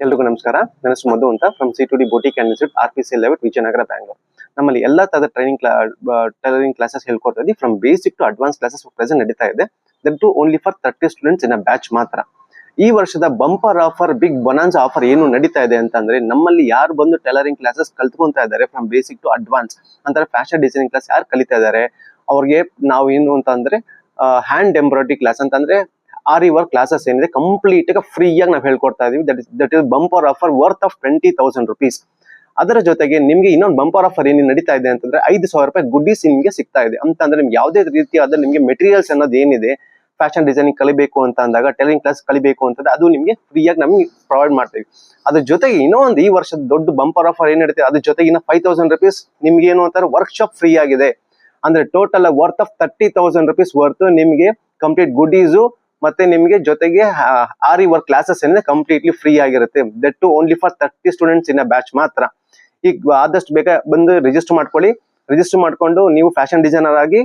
ಎಲ್ರಿಗೂ ನಮಸ್ಕಾರ. ನನ್ನ ಹೆಸರು ಮಧು ಅಂತ from C2D boutique and institute RPC layout Vijayanagar Bangalore. ನಮ್ಮಲ್ಲಿ ಎಲ್ಲಾ ತರದ ಟೈಲರಿಂಗ್ ಕ್ಲಾಸಸ್ ಹೇಳ್ಕೊಡ್ತಾ ಇದ್ದೀವಿ. From basic to advance classes present ನಡೀತಾ ಇದೆ. That too only for 30 students in a batch ಮಾತ್ರ. ಈ ವರ್ಷದ bumper offer, big bonanza offer ಏನು ನಡೀತಾ ಇದೆ ಅಂತಂದ್ರೆ, ನಮ್ಮಲ್ಲಿ ಯಾರು ಬಂದು ಟೈಲರಿಂಗ್ ಕ್ಲಾಸಸ್ ಕಲ್ತ್ಕೊಂತಾ ಇದ್ದಾರೆ ಫ್ರಮ್ ಬೇಸಿಕ್ ಟು ಅಡ್ವಾನ್ಸ್ ಅಂತಾರೆ, ಫ್ಯಾಷನ್ ಡಿಸೈನಿಂಗ್ ಕ್ಲಾಸ್ ಯಾರು ಕಲಿತಾ ಇದ್ದಾರೆ ಅವ್ರಿಗೆ ನಾವು ಏನು ಅಂತಂದ್ರೆ ಹ್ಯಾಂಡ್ ಎಂಬ್ರಾಯ್ಡ್ರಿ ಕ್ಲಾಸ್ ಅಂತಂದ್ರೆ ಆರಿ ವರ್ಕ್ ಕ್ಲಾಸಸ್ ಏನಿದೆ ಕಂಪ್ಲೀಟ್ ಫ್ರೀ ಆಗಿ ನಾವು ಹೇಳ್ಕೊಡ್ತಾ ಇದೀವಿ. That is bumper offer worth of 20,000 rupees. ಅದರ ಜೊತೆಗೆ ನಿಮ್ಗೆ ಇನ್ನೊಂದು ಬಂಪರ್ ಆಫರ್ ಏನು ನಡೀತಾ ಇದೆ ಅಂತಂದ್ರೆ 5,000 ರೂಪಾಯಿ ಗುಡ್ಡೀಸ್ ನಿಮ್ಗೆ ಸಿಗ್ತಾ ಇದೆ. ಅಂತಂದ್ರೆ ನಿಮ್ಗೆ ಯಾವುದೇ ರೀತಿಯಾದ ನಿಮ್ಗೆ ಮೆಟೀರಿಯಲ್ಸ್ ಅನ್ನೋದು ಏನಿದೆ, ಫ್ಯಾಷನ್ ಡಿಸೈನಿಂಗ್ ಕಲಿಬೇಕು ಅಂತ ಅಂದಾಗ, ಟೈಲರಿಂಗ್ ಕ್ಲಾಸ್ ಕಲಿಬೇಕು ಅಂತಂದ್ರೆ ಅದು ನಿಮ್ಗೆ ಫ್ರೀ ಆಗಿ ನಮ್ಗೆ ಪ್ರೊವೈಡ್ ಮಾಡ್ತೀವಿ. ಅದ್ರ ಜೊತೆಗೆ ಇನ್ನೊಂದು ಈ ವರ್ಷದ ದೊಡ್ಡ ಬಂಪರ್ ಆಫರ್ ಏನ್ ನಡೀತಿದೆ, ಅದ್ರ ಜೊತೆಗೆ ಇನ್ನ 5,000 rupees ನಿಮ್ಗೆ ಏನು ಅಂತಾರೆ ವರ್ಕ್ಶಾಪ್ ಫ್ರೀ ಆಗಿದೆ. ಅಂದ್ರೆ total worth of 30,000 rupees worth ನಿಮ್ಗೆ ಕಂಪ್ಲೀಟ್ ಗುಡೀಸು ಮತ್ತೆ ನಿಮ್ಗೆ ಜೊತೆಗೆ ಆರಿ ವರ್ಕ್ ಕ್ಲಾಸಸ್ ಏನಿದೆ ಕಂಪ್ಲೀಟ್ಲಿ ಫ್ರೀ ಆಗಿರುತ್ತೆ. That too only for 30 students in a batch ಮಾತ್ರ. ಈಗ ಆದಷ್ಟು ಬೇಗ ಬಂದು ರಿಜಿಸ್ಟರ್ ಮಾಡ್ಕೊಳ್ಳಿ. ರಿಜಿಸ್ಟರ್ ಮಾಡ್ಕೊಂಡು ನೀವು ಫ್ಯಾಷನ್ ಡಿಸೈನರ್ ಆಗಿ